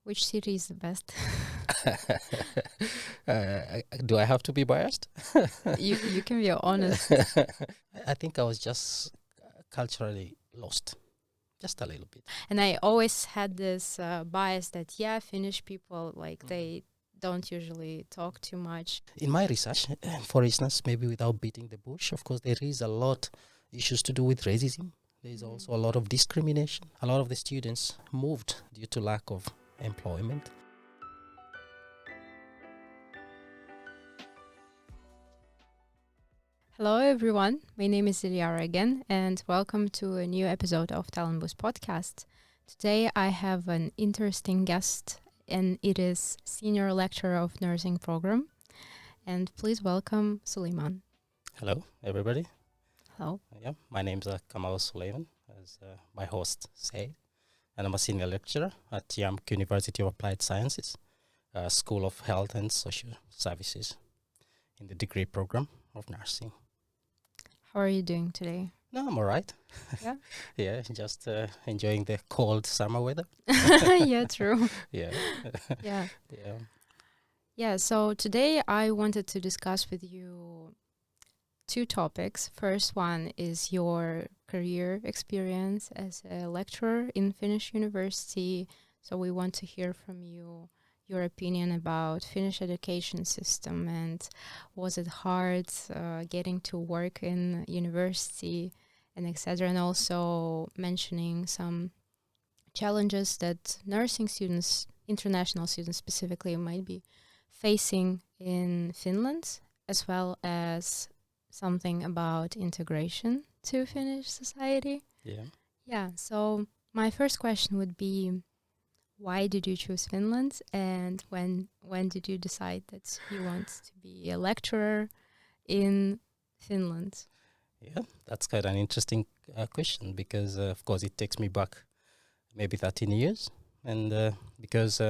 Which city is the best? Do I have to be biased? You can be honest. I think I was just culturally lost, just a little bit. And I always had this bias that, Finnish people, they don't usually talk too much. In my research, for instance, maybe without beating the bush, of course, there is a lot issues to do with racism. There is also a lot of discrimination. A lot of the students moved due to lack of employment. Hello, everyone. My name is Iliara again, and welcome to a new episode of Talent Boost podcast. Today, I have an interesting guest, and it is Senior Lecturer of Nursing Program. And please welcome Suleiman. Hello, everybody. Hello. My name is Kamau Suleiman, as my host said, and I'm a senior lecturer at Jamk University of Applied Sciences, School of Health and Social Services, in the degree program of nursing. How are you doing today? No, I'm all right. Yeah? Yeah, just enjoying the cold summer weather. Yeah, true. Yeah. Yeah. Yeah. Yeah, so today I wanted to discuss with you two topics. First one is your career experience as a lecturer in Finnish University. So we want to hear from you your opinion about Finnish education system, and was it hard getting to work in university and etc. And also mentioning some challenges that nursing students, international students specifically, might be facing in Finland, as well as something about integration to Finnish society. Yeah. Yeah, so my first question would be, why did you choose Finland, and when did you decide that you want to be a lecturer in Finland? Yeah, that's quite an interesting question because, of course, it takes me back maybe 13 years. And because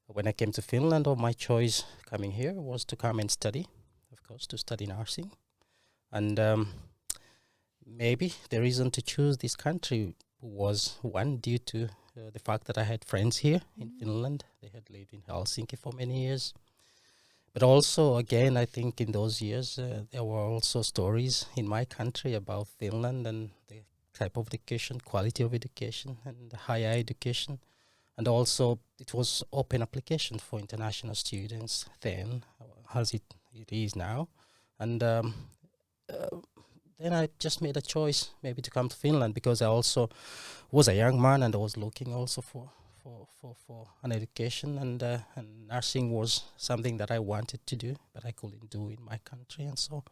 when I came to Finland, my choice coming here was to come and study, of course, to study nursing. And maybe the reason to choose this country was, one, due to the fact that I had friends here in Finland. They had lived in Helsinki for many years. But also, again, I think in those years, there were also stories in my country about Finland and the type of education, quality of education, and higher education. And also, it was open application for international students then, as it is now. And then I just made a choice maybe to come to Finland because I also was a young man and I was looking also for an education, and nursing was something that I wanted to do, but I couldn't do in my country. And so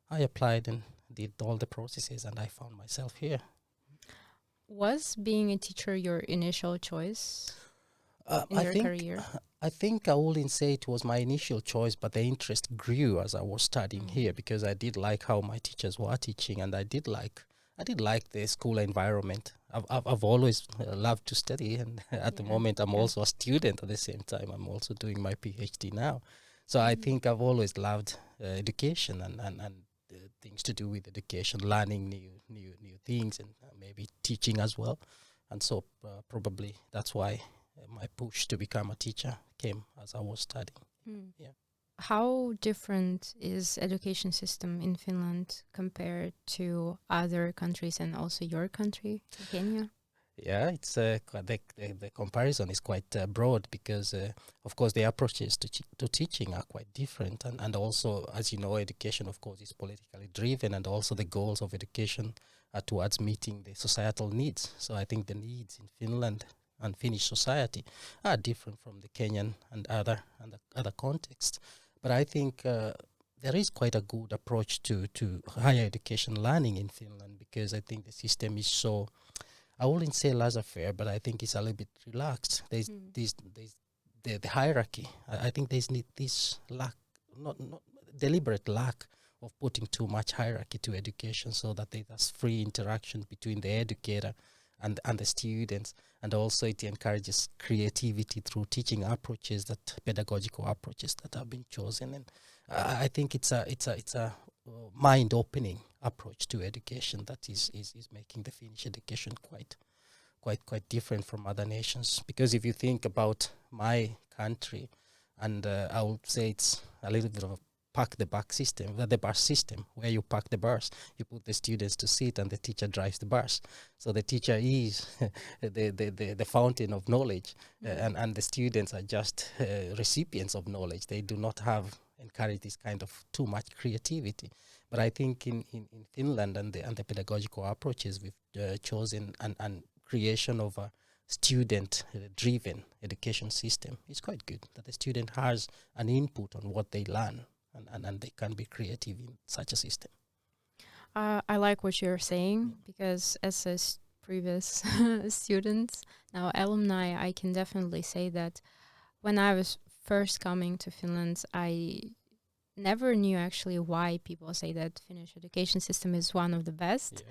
I applied and did all the processes, and I found myself here. Was being a teacher your initial choice in your career? I think I wouldn't say it was my initial choice, but the interest grew as I was studying here because I did like how my teachers were teaching, and I did like the school environment. I've always loved to study, and at the moment I'm also a student at the same time. I'm also doing my PhD now. So I think I've always loved education and things to do with education, learning new things, and maybe teaching as well. And so probably that's why my push to become a teacher came as I was studying. Yeah. How different is education system in Finland compared to other countries and also your country, Kenya? Yeah, it's the comparison is quite broad because, of course, the approaches to teaching are quite different. And also, as you know, education, of course, is politically driven, and also the goals of education are towards meeting the societal needs. So I think the needs in Finland and Finnish society are different from the Kenyan and other contexts. But I think there is quite a good approach to higher education learning in Finland, because I think the system is so, I wouldn't say laissez-faire, but I think it's a little bit relaxed. There's the hierarchy. I think there's this lack, not deliberate lack of putting too much hierarchy to education, so that there's free interaction between the educator and the students, and also it encourages creativity through teaching approaches, pedagogical approaches that have been chosen. And I think it's a mind-opening approach to education that is making the Finnish education quite different from other nations. Because if you think about my country, and I would say it's a little bit of a park the bus system, the bus system, where you park the bus, you put the students to sit, and the teacher drives the bus. So the teacher is the fountain of knowledge, and the students are just recipients of knowledge. They do not have encourage this kind of too much creativity. But I think in Finland and the pedagogical approaches we've chosen and creation of a student-driven education system is quite good. That the student has an input on what they learn, and they can be creative in such a system. I like what you're saying, because as a previous students, now alumni, I can definitely say that when I was first coming to Finland, I never knew actually why people say that Finnish education system is one of the best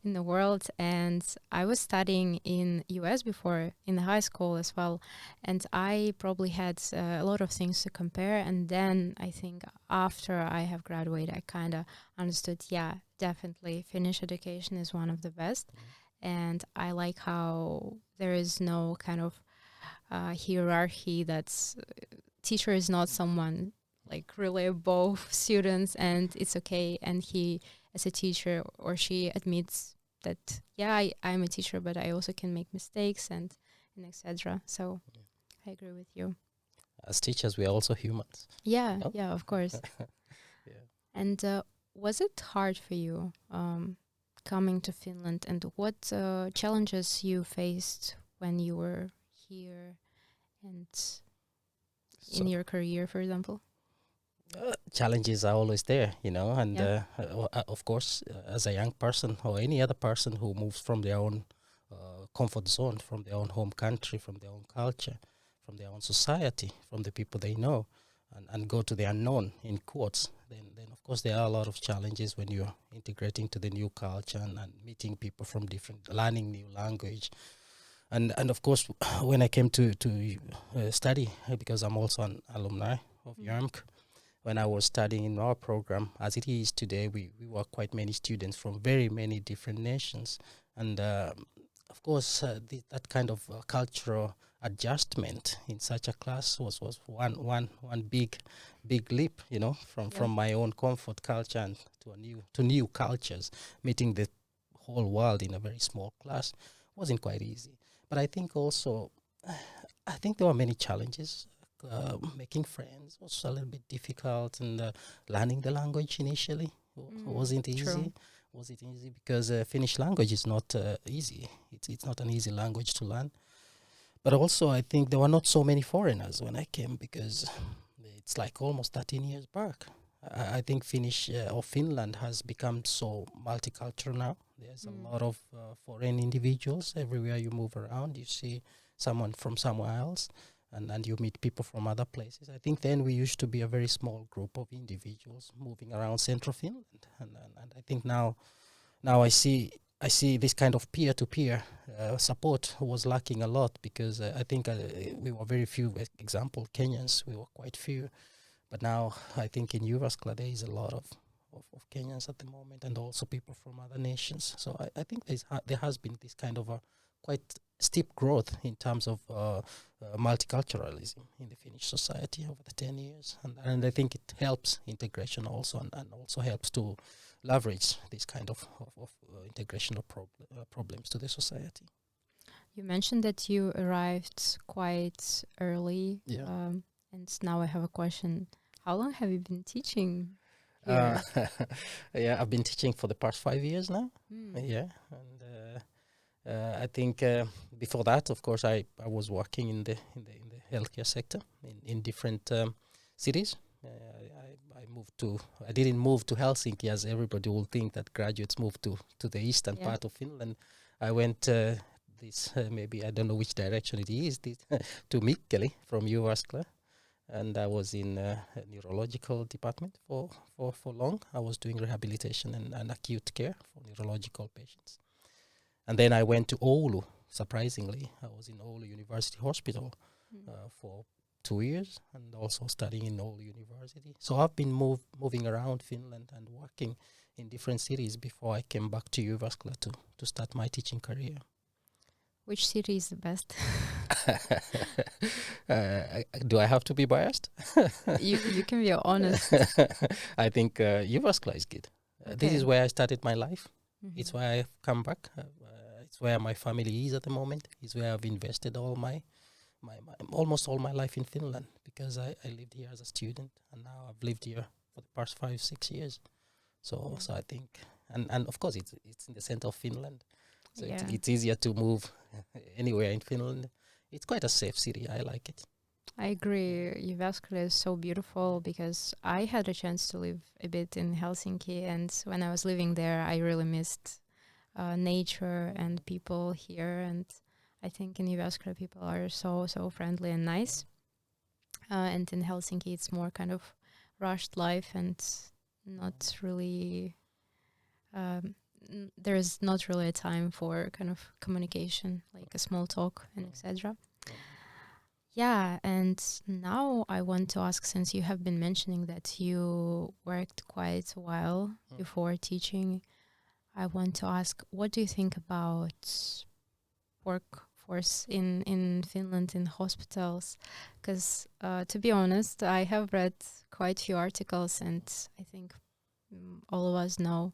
in the world. And I was studying in US before, in the high school as well, and I probably had a lot of things to compare. And then I think after I have graduated, I kind of understood, yeah, definitely Finnish education is one of the best. And I like how there is no kind of hierarchy. That's teacher is not someone like really above students, and it's okay. And he, as a teacher, or she admits that, yeah, I'm a teacher, but I also can make mistakes and etc. So I agree with you. As teachers, we are also humans. Yeah, yeah, of course. Yeah. And was it hard for you coming to Finland, and what challenges you faced when you were here and in your career, for example? Challenges are always there, and of course, as a young person or any other person who moves from their own comfort zone, from their own home country, from their own culture, from their own society, from the people they know, and go to the unknown, in quotes, then of course there are a lot of challenges when you're integrating to the new culture and meeting people from different, learning new language. And of course, when I came to study, because I'm also an alumni of Jamk, when I was studying in our program, as it is today, we were quite many students from very many different nations. And of course, that kind of cultural adjustment in such a class was one big leap, from my own comfort culture and to new cultures. Meeting the whole world in a very small class wasn't quite easy. But I think also, I think there were many challenges. Making friends was a little bit difficult, and learning the language initially wasn't easy. True. Was it easy? Because Finnish language is not easy. It's not an easy language to learn. But also, I think there were not so many foreigners when I came, because it's like almost 13 years back. I think Finnish or Finland has become so multicultural now. There's a lot of foreign individuals everywhere you move around. You see someone from somewhere else. And you meet people from other places. I think then we used to be a very small group of individuals moving around central Finland, and I think now I see this kind of peer-to-peer support was lacking a lot, because I think we were very few. Example, Kenyans, we were quite few, but now I think in Jyväskylä there is a lot of Kenyans at the moment, and also people from other nations. So I think there has been this kind of a quite steep growth in terms of multiculturalism in the Finnish society over the 10 years. And I think it helps integration also, and also helps to leverage this kind of integration of problems to the society. You mentioned that you arrived quite early. And now I have a question. How long have you been teaching here? I've been teaching for the past 5 years now. Yeah, and I think before that, of course, I was working in the healthcare sector in different cities. I didn't move to Helsinki, as everybody will think that graduates move to the eastern part of Finland. I went maybe I don't know which direction it is, to Mikkeli from Jyväskylä, and I was in a neurological department for long. I was doing rehabilitation and acute care for neurological patients. And then I went to Oulu, surprisingly. I was in Oulu University Hospital for 2 years, and also studying in Oulu University. So I've been moving around Finland and working in different cities before I came back to Jyväskylä to start my teaching career. Which city is the best? Do I have to be biased? You can be honest. I think Jyväskylä is good. This is Okay. where I started my life. It's Mhm. where I've come back. It's where my family is at the moment. It's where I've invested all my almost all my life in Finland, because I lived here as a student, and now I've lived here for the past 5-6 years. So I think, and of course it's in the center of Finland, so Yeah. it's easier to move anywhere in Finland. It's quite a safe city. I like it. I agree. Jyväskylä is so beautiful because I had a chance to live a bit in Helsinki, and when I was living there, I really missed nature and people here. And I think in Jyväskylä, people are so friendly and nice. And in Helsinki, it's more kind of rushed life and not really. There is not really a time for kind of communication, like a small talk and etc. Yeah, and now I want to ask, since you have been mentioning that you worked quite a while before teaching, I want to ask, what do you think about workforce in Finland in hospitals? Because to be honest, I have read quite a few articles, and I think all of us know,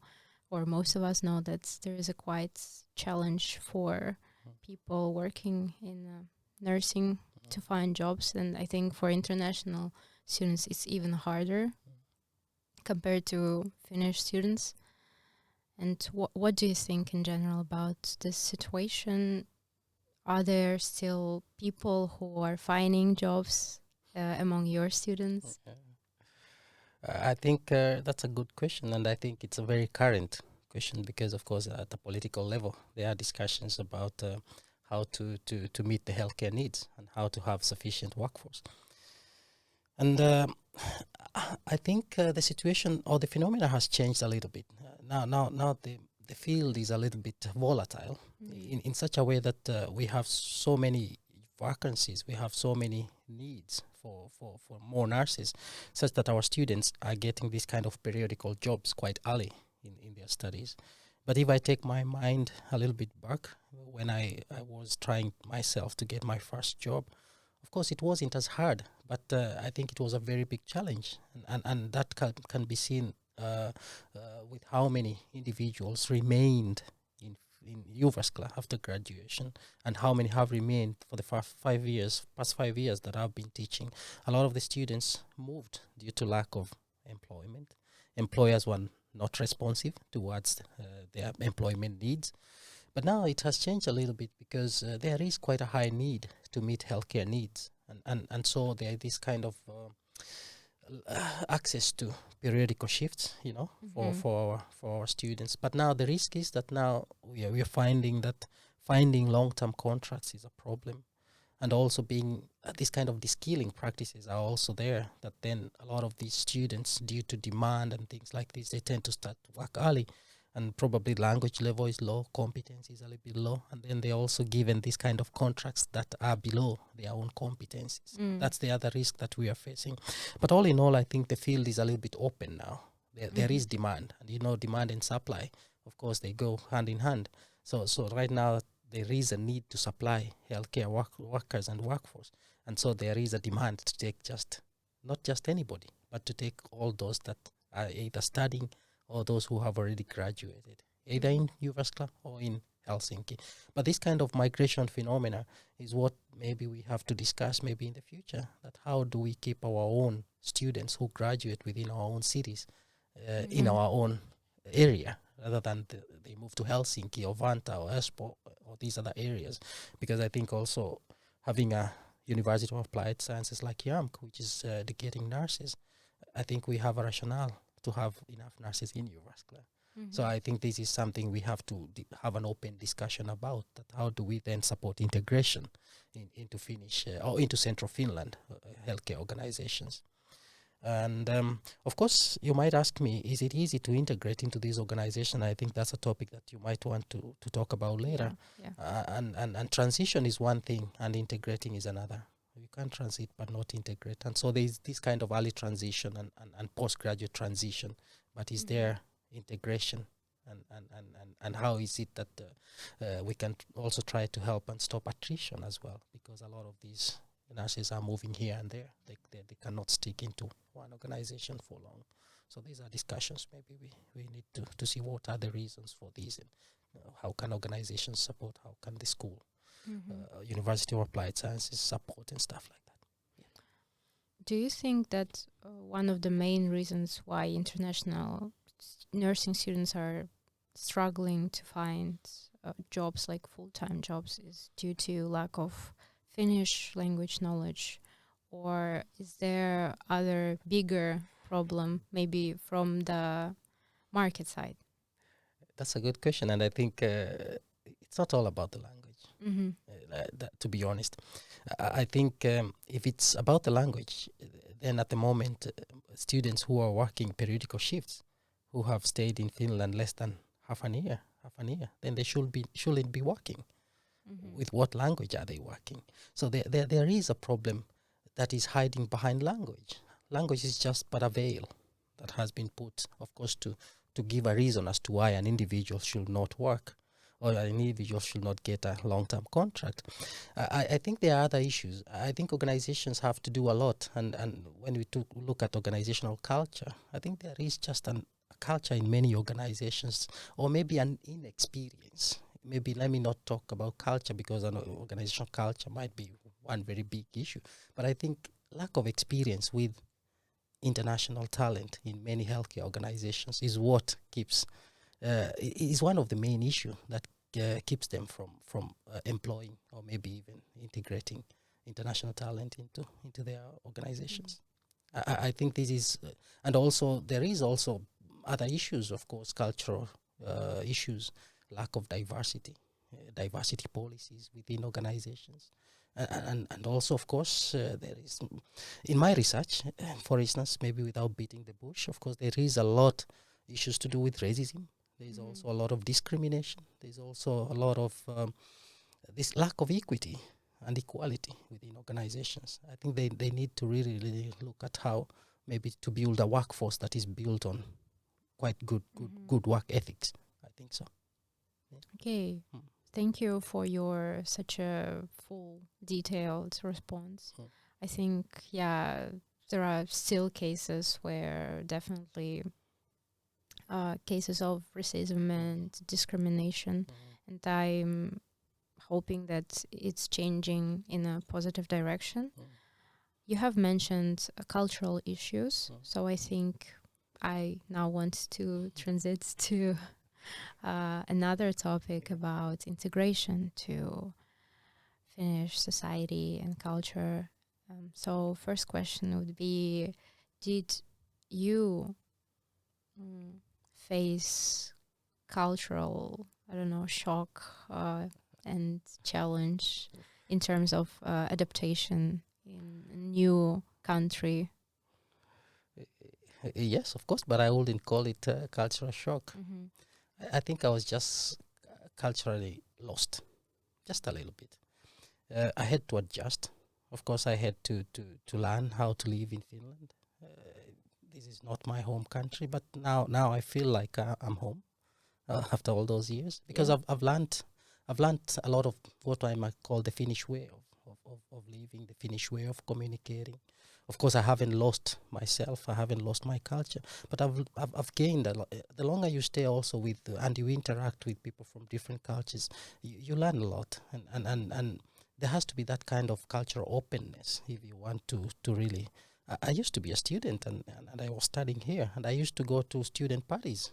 or most of us know, that there is a quite challenge for people working in nursing to find jobs, and I think for international students it's even harder compared to Finnish students. And what do you think in general about this situation? Are there still people who are finding jobs among your students? I think that's a good question, and I think it's a very current question, because, of course, at the political level, there are discussions about how to meet the healthcare needs and how to have sufficient workforce. And I think the situation or the phenomena has changed a little bit. Now the field is a little bit volatile in such a way that we have so many vacancies, we have so many needs for more nurses, such that our students are getting these kind of periodical jobs quite early in their studies. But if I take my mind a little bit back, when I was trying myself to get my first job, of course it wasn't as hard, but I think it was a very big challenge, and that can be seen with how many individuals remained in Jyväskylä after graduation, and how many have remained for the past 5 years that I've been teaching. A lot of the students moved due to lack of employment. Employers were not responsive towards their employment needs. But now it has changed a little bit, because there is quite a high need to meet healthcare needs. And so there is this kind of access to periodical shifts, for our students. But now the risk is that now we are finding that finding long-term contracts is a problem, and also being this kind of de-skilling practices are also there, that then a lot of these students, due to demand and things like this, they tend to start to work early, and probably language level is low, competence is a little bit low, and then they're also given these kind of contracts that are below their own competencies. That's the other risk that we are facing. But all in all, I think the field is a little bit open now. There is demand, and demand and supply, of course, they go hand in hand. So right now there is a need to supply healthcare workers and workforce, and so there is a demand to take not just anybody, but to take all those that are either studying or those who have already graduated, either in Jyväskylä or in Helsinki. But this kind of migration phenomena is what maybe we have to discuss maybe in the future, that how do we keep our own students who graduate within our own cities, in our own area, rather than they move to Helsinki or Vantaa or Espoo or these other areas. Because I think also having a University of Applied Sciences like Jamk, which is educating nurses, I think we have a rationale to have enough nurses in Jyväskylä. So I think this is something we have to have an open discussion about, that how do we then support integration into Finnish or into Central Finland healthcare organizations. And of course, you might ask me, is it easy to integrate into these organizations? I think that's a topic that you might want to talk about later. Yeah. And transition is one thing, and integrating is another. You can't transit but not integrate. And so there's this kind of early transition and postgraduate transition, but is there integration? and how is it that we can also try to help and stop attrition as well, because a lot of these nurses are moving here and there. They cannot stick into one organization for long. So these are discussions maybe we need to see what are the reasons for these, and how can organizations support, how can the school, University of Applied Sciences support and stuff like that. Do you think that one of the main reasons why international nursing students are struggling to find jobs, like full-time jobs, is due to lack of Finnish language knowledge? Or is there other bigger problem, maybe from the market side? That's a good question, and I think it's not all about the language, to be honest. I think if it's about the language, then at the moment, students who are working periodical shifts, who have stayed in Finland less than half a year, then they shouldn't be working. With what language are they working? So there is a problem that is hiding behind language. Language is just but a veil that has been put, of course, to give a reason as to why an individual should not work or an individual should not get a long-term contract. I think there are other issues. I think organizations have to do a lot. And when we look at organizational culture, I think there is just a culture in many organizations, or maybe an inexperience. Maybe let me not talk about culture, because an organizational culture might be one very big issue. But I think lack of experience with international talent in many healthcare organizations is what keeps is one of the main issue that keeps them from employing or maybe even integrating international talent into their organizations. I think this is, and also there is also other issues, of course, cultural issues, lack of diversity policies within organizations. And also, of course, there is, in my research, for instance, maybe without beating the bush, of course, there is a lot issues to do with racism. There is also a lot of discrimination. There is also a lot of this lack of equity and equality within organizations. I think they need to really look at how maybe to build a workforce that is built on quite good work ethics. I think so. Yeah. Okay. Thank you for your such a full, detailed response. I think, there are still cases where definitely cases of racism and discrimination, and I'm hoping that it's changing in a positive direction. You have mentioned cultural issues, so I think I now want to transit to another topic about integration to Finnish society and culture. So first question would be, did you face cultural, shock and challenge in terms of adaptation in a new country? Yes, of course, but I wouldn't call it cultural shock. I think I was just culturally lost, just a little bit. I had to adjust. Of course, I had to learn how to live in Finland. This is not my home country, but now I feel like I'm home after all those years, because I've learned a lot of what I might call the Finnish way of living, the Finnish way of communicating. Of course, I haven't lost myself. I haven't lost my culture, but I've gained a lot. The longer you stay also with and you interact with people from different cultures, you learn a lot, and there has to be that kind of cultural openness if you want to really. I used to be a student and I was studying here, and I used to go to student parties.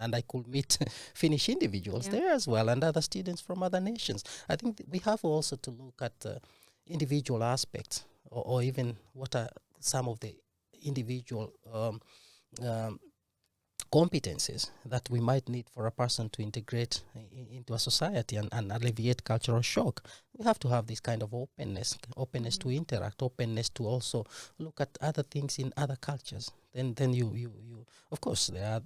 And I could meet Finnish individuals there as well, and other students from other nations. I think we have also to look at individual aspects, or even what are some of the individual competencies that we might need for a person to integrate into a society and alleviate cultural shock. We have to have this kind of openness to interact, openness to also look at other things in other cultures. Then you of course, there are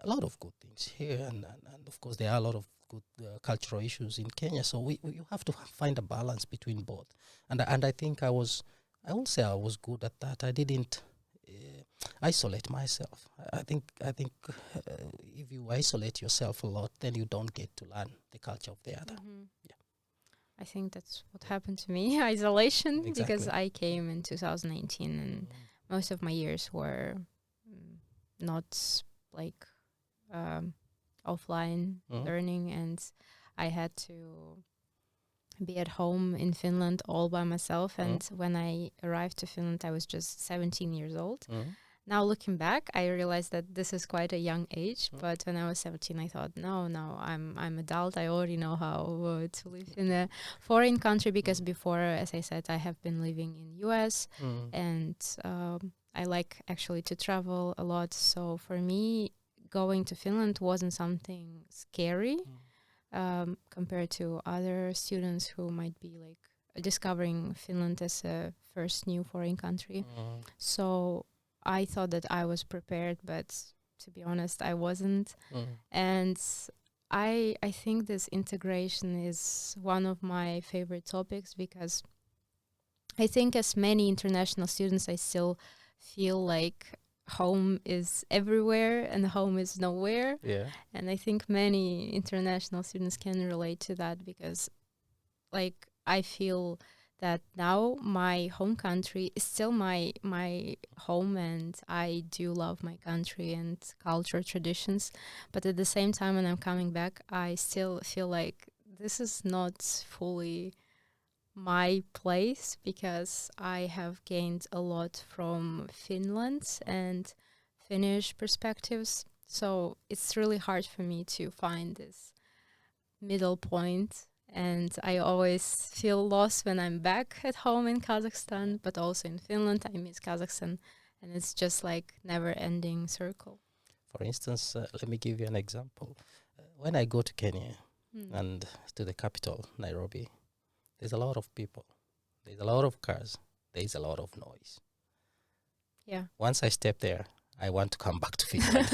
a lot of good things here, and of course there are a lot of good cultural issues in Kenya. So you have to find a balance between both. And I think I will say I was good at that. I didn't isolate myself. I think if you isolate yourself a lot, then you don't get to learn the culture of the other. Yeah. I think that's what happened to me, isolation, because Exactly. I came in 2018 and most of my years were not like offline learning, and I had to be at home in Finland all by myself. And when I arrived to Finland, I was just 17 years old. Now looking back, I realized that this is quite a young age. But when I was 17, I thought, no, I'm adult. I already know how to live in a foreign country, because before, as I said, I have been living in US, and I like actually to travel a lot. So for me, going to Finland wasn't something scary compared to other students who might be like discovering Finland as a first new foreign country. So I thought that I was prepared, but to be honest, I wasn't. And I think this integration is one of my favorite topics, because I think as many international students, I still feel like home is everywhere and home is nowhere. Yeah. And I think many international students can relate to that, because like I feel that now my home country is still my home, and I do love my country and culture, traditions. But at the same time, when I'm coming back, I still feel like this is not fully my place, because I have gained a lot from Finland and Finnish perspectives. So it's really hard for me to find this middle point. And I always feel lost when I'm back at home in Kazakhstan, but also in Finland, I miss Kazakhstan. And it's just like never-ending circle. For instance, let me give you an example. When I go to Kenya and to the capital, Nairobi, there's a lot of people. There's a lot of cars. There's a lot of noise. Yeah. Once I step there, I want to come back to Finland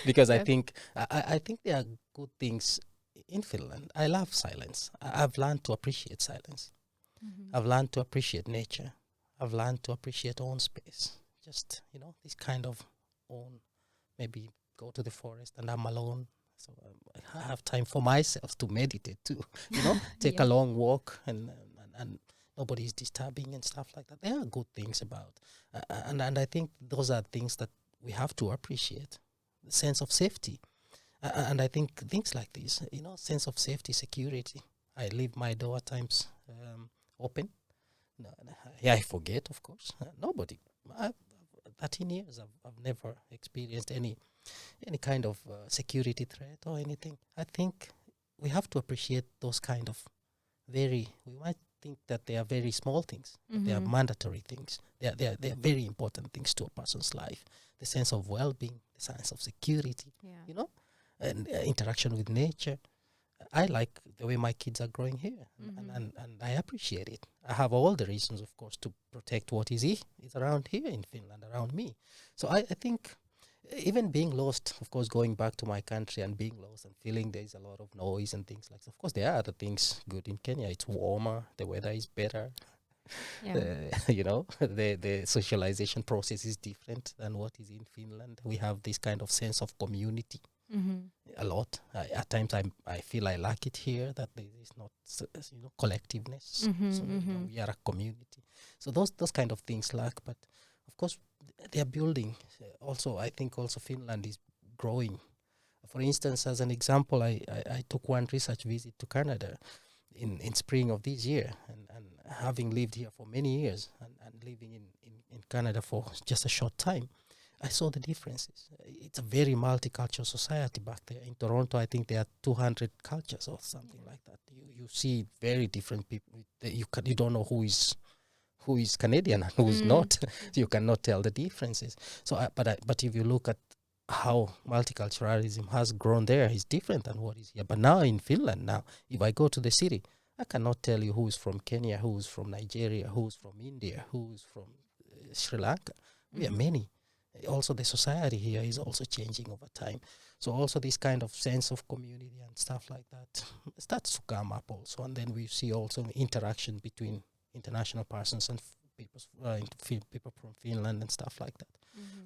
because I think there are good things in Finland. I love silence. I've learned to appreciate silence. I've learned to appreciate nature. I've learned to appreciate own space. Just, this kind of own, maybe go to the forest and I'm alone. So I have time for myself to meditate too, take a long walk and nobody's disturbing and stuff like that. There are good things about, and I think those are things that we have to appreciate. The sense of safety, and I think things like this, sense of safety, security. I leave my door at times open. No, I forget, of course. Nobody. 13 years, I've never experienced any kind of security threat or anything. I think we have to appreciate those kind of we might think that they are very small things, but they are mandatory things. They are very important things to a person's life. The sense of well-being, the sense of security, and interaction with nature. I like the way my kids are growing here, and I appreciate it. I have all the reasons, of course, to protect what is around here in Finland, around me. So I think even being lost, of course, going back to my country and being lost and feeling there's a lot of noise and things like that. Of course, there are other things good in Kenya. It's warmer, the weather is better. Yeah. The socialization process is different than what is in Finland. We have this kind of sense of community a lot. At times, I feel I lack it here, that there is not collectiveness. So we are a community. So those kind of things lack. But of course, they are building. Also, I think also Finland is growing. For instance, as an example, I took one research visit to Canada in spring of this year, and having lived here for many years and living in Canada for just a short time, I saw the differences. It's a very multicultural society back there. In Toronto, I think there are 200 cultures or something like that. You see very different people. You don't know who is Canadian and who is not. You cannot tell the differences. So, but if you look at how multiculturalism has grown there, is different than what is here. But now in Finland, if I go to the city, I cannot tell you who is from Kenya, who is from Nigeria, who is from India, who is from Sri Lanka. We are many. Also, the society here is also changing over time. So also this kind of sense of community and stuff like that starts to come up also. And then we see also interaction between international persons and people from Finland and stuff like that.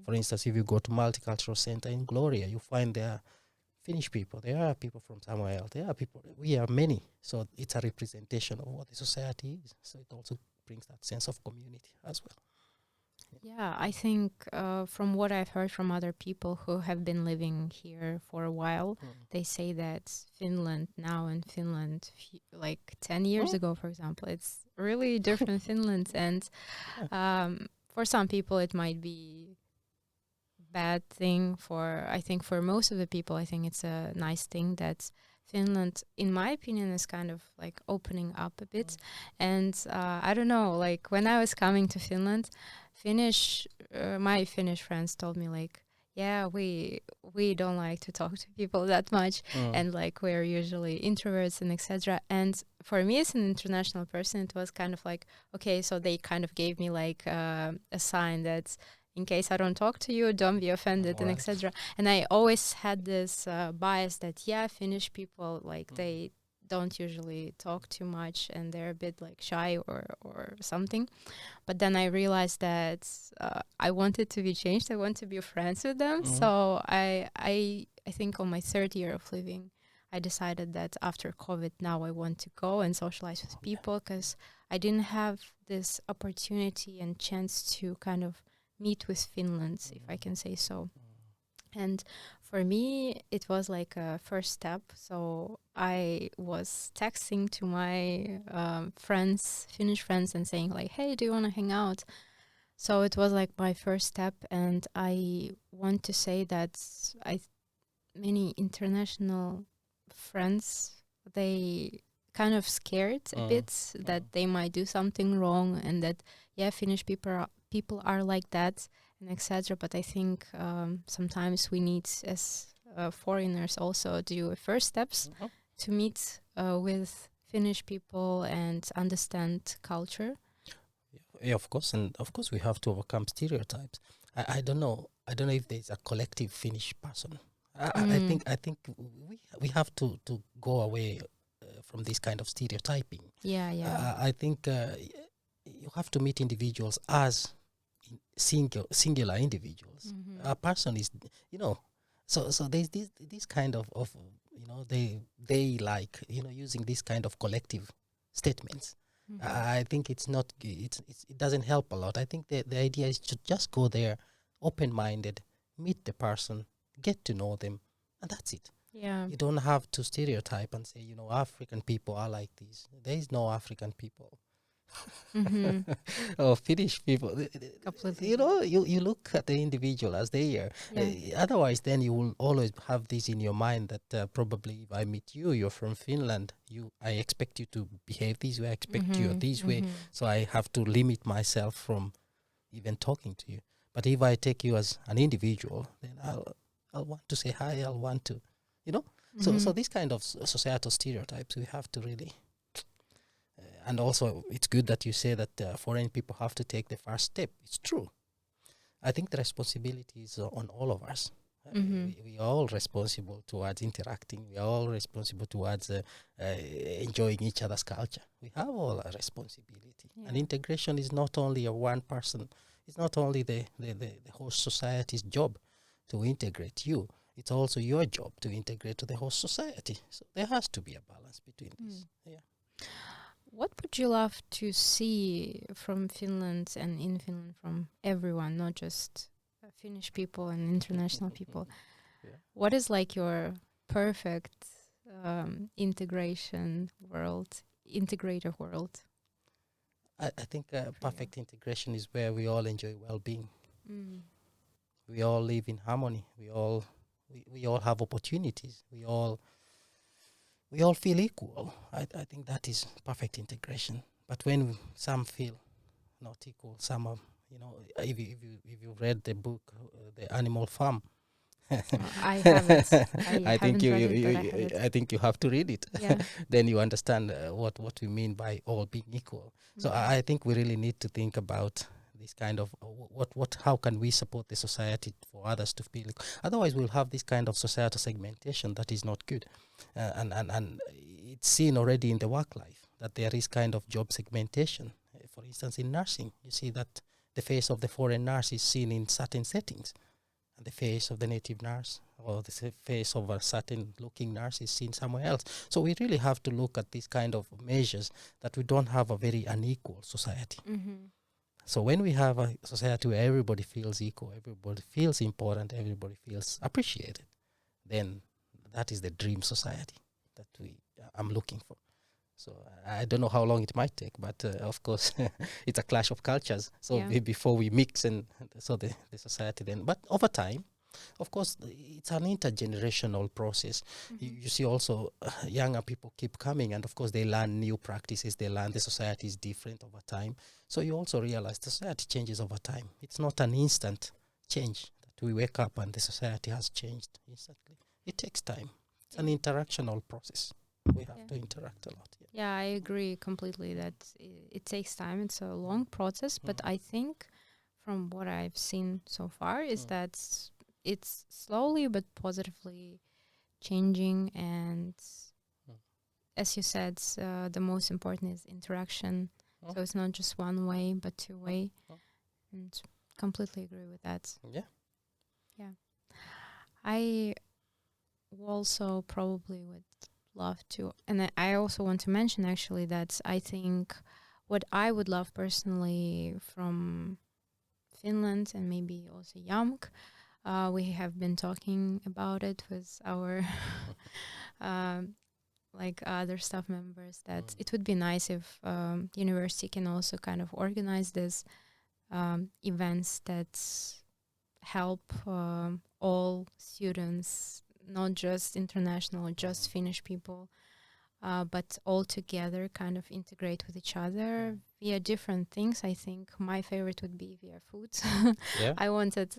For instance, if you go to Multicultural Center in Gloria, you find there are Finnish people, there are people from somewhere else, there are people, we are many. So it's a representation of what the society is. So it also brings that sense of community as well. Yeah, I think from what I've heard from other people who have been living here for a while, they say that Finland now and Finland like 10 years ago, for example, it's really different Finland. And for some people, it might be bad thing. I think for most of the people, I think it's a nice thing that Finland, in my opinion, is kind of like opening up a bit. And I don't know, like when I was coming to Finland, my Finnish friends told me like, yeah, we don't like to talk to people that much, and like we're usually introverts and etc. And for me as an international person, it was kind of like, okay, so they kind of gave me like a sign that in case I don't talk to you, don't be offended, and etc. And I always had this bias that, yeah, Finnish people, like they don't usually talk too much and they're a bit like shy or something. But then I realized that I wanted to be changed. I want to be friends with them. So I think on my third year of living, I decided that after COVID, now I want to go and socialize with people, because I didn't have this opportunity and chance to kind of meet with Finland, if I can say so. And for me, it was like a first step. So I was texting to my Finnish friends, and saying like, hey, do you want to hang out? So it was like my first step. And I want to say that many international friends, they kind of scared a bit that they might do something wrong, and that, yeah, Finnish people are like that, and etc. But I think sometimes we need, as foreigners, also do first steps to meet with Finnish people and understand culture. Yeah, of course, and of course we have to overcome stereotypes. I don't know if there's a collective Finnish person. I think we have to go away from this kind of stereotyping. Yeah. I think you have to meet individuals as singular individuals. A person is, so there's this kind of they like, using this kind of collective statements. I think it doesn't help a lot. I think the idea is to just go there open-minded, meet the person, get to know them, and that's it. Yeah. You don't have to stereotype and say, African people are like this. There is no African people. Or Finnish people. Completely. You look at the individual as they are. Otherwise, then you will always have this in your mind that probably if I meet you, you're from Finland. I expect you to behave this way. I expect you this way. So I have to limit myself from even talking to you. But if I take you as an individual, then I'll want to say hi. I'll want to, So this kind of societal stereotypes we have to really. And also, it's good that you say that foreign people have to take the first step. It's true. I think the responsibility is on all of us. We are all responsible towards interacting. We are all responsible towards enjoying each other's culture. We have all a responsibility. Yeah. And integration is not only a one person. It's not only the host society's job to integrate you. It's also your job to integrate to the host society. So there has to be a balance between this. Yeah. What would you love to see from Finland and in Finland from everyone, not just Finnish people and international people? Yeah. What is like your perfect integrator world? I think perfect integration is where we all enjoy well-being. We all live in harmony. We all have opportunities. We all feel equal. I think that is perfect integration. But when some feel not equal, some are, if you read the book, The Animal Farm, I haven't. I think you have to read it. Yeah. Then you understand what we mean by all being equal. So I think we really need to think about this kind of how can we support the society for others to feel. Otherwise, we'll have this kind of societal segmentation that is not good, and it's seen already in the work life that there is kind of job segmentation. for instance, in nursing, you see that the face of the foreign nurse is seen in certain settings, and the face of the native nurse or the face of a certain looking nurse is seen somewhere else. So we really have to look at these kind of measures that we don't have a very unequal society. Mm-hmm. So when we have a society where everybody feels equal, everybody feels important, everybody feels appreciated, then that is the dream society that I'm looking for. So I don't know how long it might take, but of course it's a clash of cultures. So before we mix, and so the society then, but over time, of course, it's an intergenerational process. Mm-hmm. You see also younger people keep coming, and of course they learn new practices, they learn the society is different over time. So you also realize the society changes over time. It's not an instant change that we wake up and the society has changed instantly. It takes time. It's an interactional process. We have to interact a lot. Yeah, I agree completely that it takes time. It's a long process, but I think from what I've seen so far is that it's slowly but positively changing. And as you said, the most important is interaction. So it's not just one way, but two way. And completely agree with that. Yeah. I also probably would love to, and I also want to mention actually that I think what I would love personally from Finland and maybe also Jamk, we have been talking about it with our like other staff members, that it would be nice if university can also kind of organize this events that help all students, not just international, just Finnish people, but all together kind of integrate with each other via different things. I think my favorite would be via food. I wanted,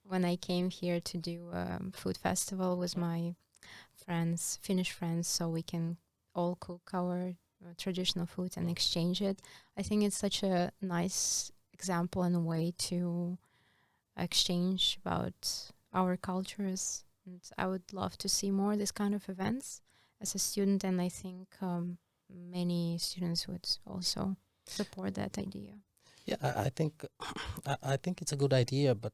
when I came here, to do a food festival with my friends, Finnish friends, so we can all cook our traditional food and exchange it. I think it's such a nice example and a way to exchange about our cultures. And I would love to see more this kind of events as a student, and I think many students would also support that idea. Yeah, I think it's a good idea, but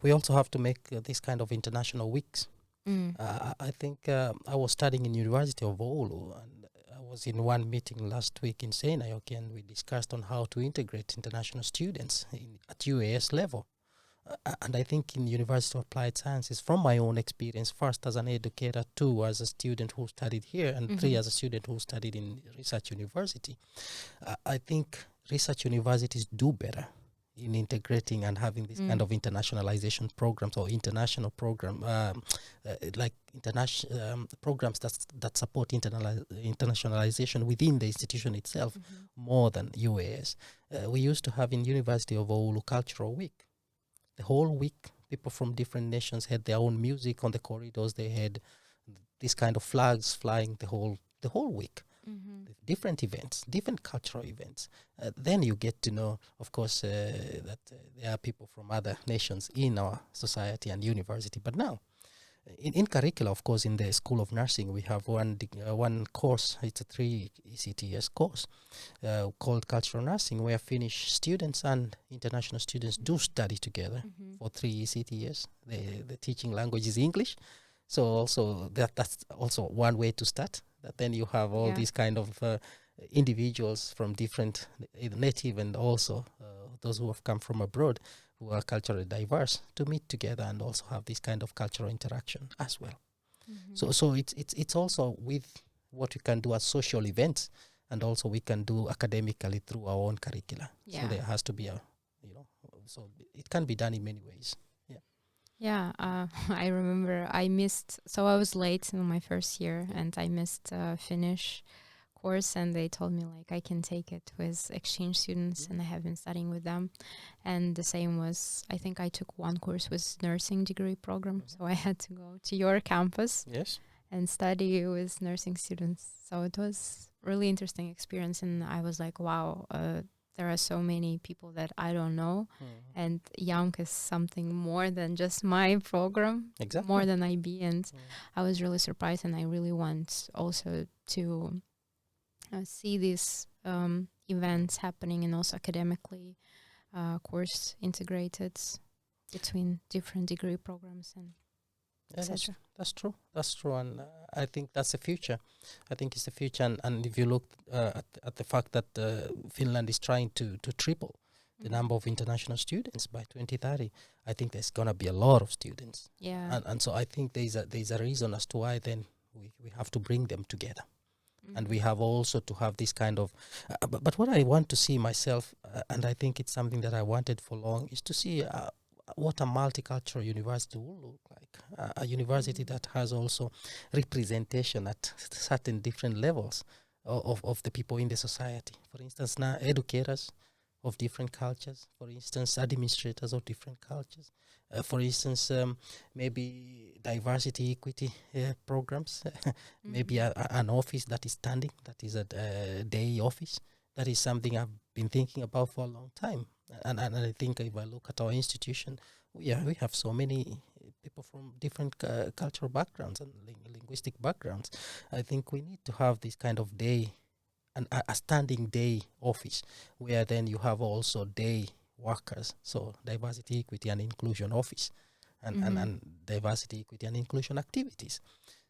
we also have to make this kind of international weeks. I think I was studying in University of Oulu, and I was in one meeting last week in Seinäjoki, and we discussed on how to integrate international students at UAS level. And I think in University of Applied Sciences, from my own experience, first as an educator, two as a student who studied here, and three as a student who studied in research university, I think research universities do better in integrating and having this kind of internationalization programs or international program, like international programs that support internationalization within the institution itself more than UAS. We used to have in University of Oulu Cultural Week. The whole week, people from different nations had their own music on the corridors. They had this kind of flags flying the whole week. Different events, different cultural events. Then you get to know, of course, that there are people from other nations in our society and university. But now, in curricula, of course, in the School of Nursing, we have one course. It's a 3 ECTS course called Cultural Nursing, where Finnish students and international students do study together for 3 ECTS. The teaching language is English, so also that's also one way to start. That then you have all these kind of individuals from different native and also those who have come from abroad, who are culturally diverse, to meet together and also have this kind of cultural interaction as well. So it's also with what we can do as social events, and also we can do academically through our own curricula. So there has to be so it can be done in many ways. I remember I was late in my first year, and I missed Finnish course, and they told me like I can take it with exchange students, and I have been studying with them. And the same was, I think I took one course with nursing degree program, so I had to go to your campus and study with nursing students. So it was really interesting experience, and I was like, wow, there are so many people that I don't know, and Jamk is something more than just my program, more than IB, and I was really surprised, and I really want also to see these events happening, and also academically course integrated between different degree programs and etc. That's true. That's true, and I think that's the future. I think it's the future, and if you look at the fact that Finland is trying to triple the number of international students by 2030, I think there's gonna be a lot of students. Yeah. And so I think there's a reason as to why then we have to bring them together. And we have also to have this kind of but what I want to see myself, and I think it's something that I wanted for long, is to see what a multicultural university will look like. A university that has also representation at certain different levels of the people in the society. For instance, now educators of different cultures, for instance, administrators of different cultures, for instance, maybe diversity, equity programs, maybe an office that is standing, that is a day office. That is something I've been thinking about for a long time. And I think if I look at our institution, we have so many people from different cultural backgrounds and linguistic backgrounds. I think we need to have this kind of day, a standing day office, where then you have also day workers, so diversity, equity and inclusion office, and diversity, equity and inclusion activities.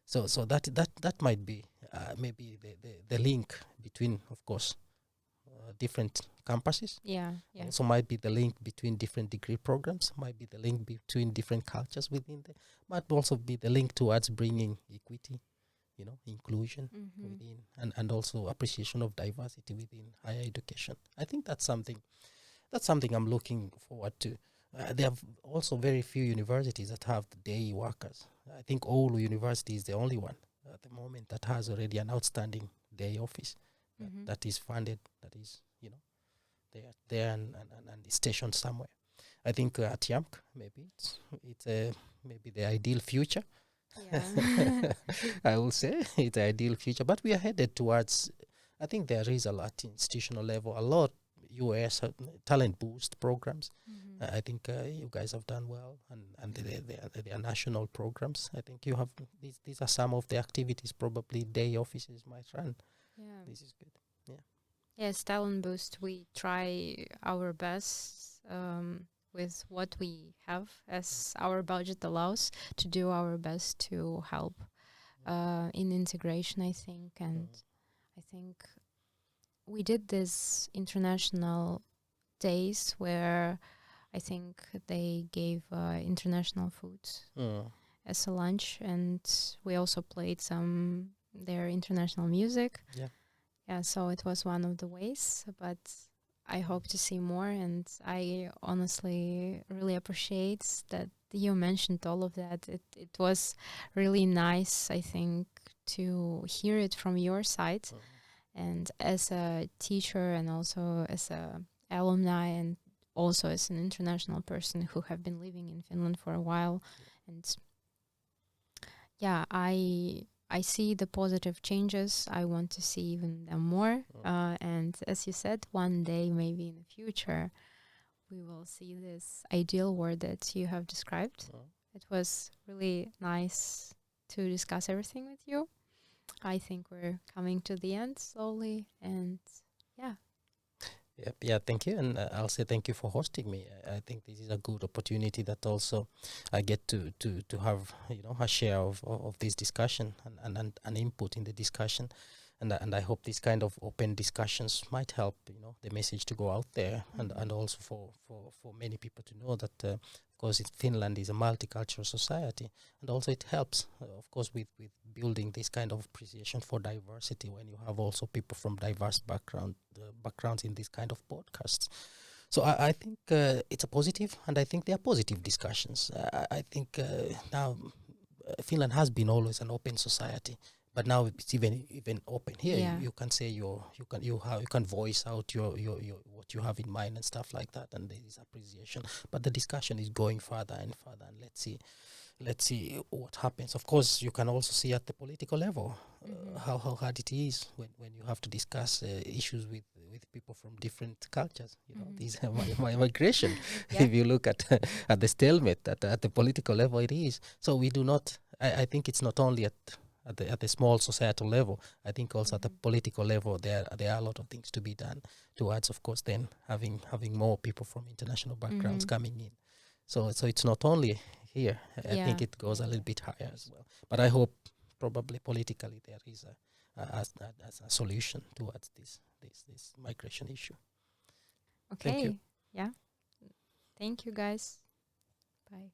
So that might be maybe the link between, of course, different campuses. Yeah. Also might be the link between different degree programs, might be the link between different cultures within there, might also be the link towards bringing equity, inclusion within, and also appreciation of diversity within higher education. I think that's something I'm looking forward to. There are also very few universities that have the day workers. I think Oulu University is the only one at the moment that has already an outstanding day office that is funded, that is, there and is stationed somewhere. I think at Jamk, maybe it's maybe the ideal future. Yeah. I will say it's the ideal future, but we are headed towards, I think there is a lot institutional level, a lot UAS talent boost programs. I think you guys have done well, and they are national programs. I think you have these are some of the activities probably day offices might run. Yeah. This is good. Yeah. Yes, talent boost. We try our best with what we have, as our budget allows, to do our best to help in integration, I think. And I think we did this international days where I think they gave international food as a lunch, and we also played some their international music. Yeah, so it was one of the ways, but I hope to see more, and I honestly really appreciate that you mentioned all of that. It was really nice, I think, to hear it from your side. And as a teacher and also as a alumni and also as an international person who have been living in Finland for a while. And yeah, I see the positive changes. I want to see even more. And as you said, one day, maybe in the future, we will see this ideal world that you have described. It was really nice to discuss everything with you. I think we're coming to the end slowly, and yeah. Yeah, thank you, and I'll say thank you for hosting me. I think this is a good opportunity that also I get to have a share of this discussion and an input in the discussion, and I hope this kind of open discussions might help the message to go out there, and also for many people to know that of course Finland is a multicultural society, and also it helps of course with building this kind of appreciation for diversity when you have also people from diverse backgrounds in this kind of podcasts. So I think it's a positive, and I think they are positive discussions. I think now Finland has been always an open society, but now it's even open here. Yeah. You can say you can voice out your what you have in mind and stuff like that, and there is appreciation. But the discussion is going further and further, and let's see what happens. Of course, you can also see at the political level how hard it is when you have to discuss issues with people from different cultures. These my migration. Yeah. If you look at the stalemate at the political level, it is. So we do not. I think it's not only at at the small societal level. I think also at the political level, there are a lot of things to be done towards, of course, then having more people from international backgrounds coming in. So it's not only here. I think it goes a little bit higher as well. But I hope probably politically there is a solution towards this migration issue. Okay. Thank you. Yeah. Thank you, guys. Bye.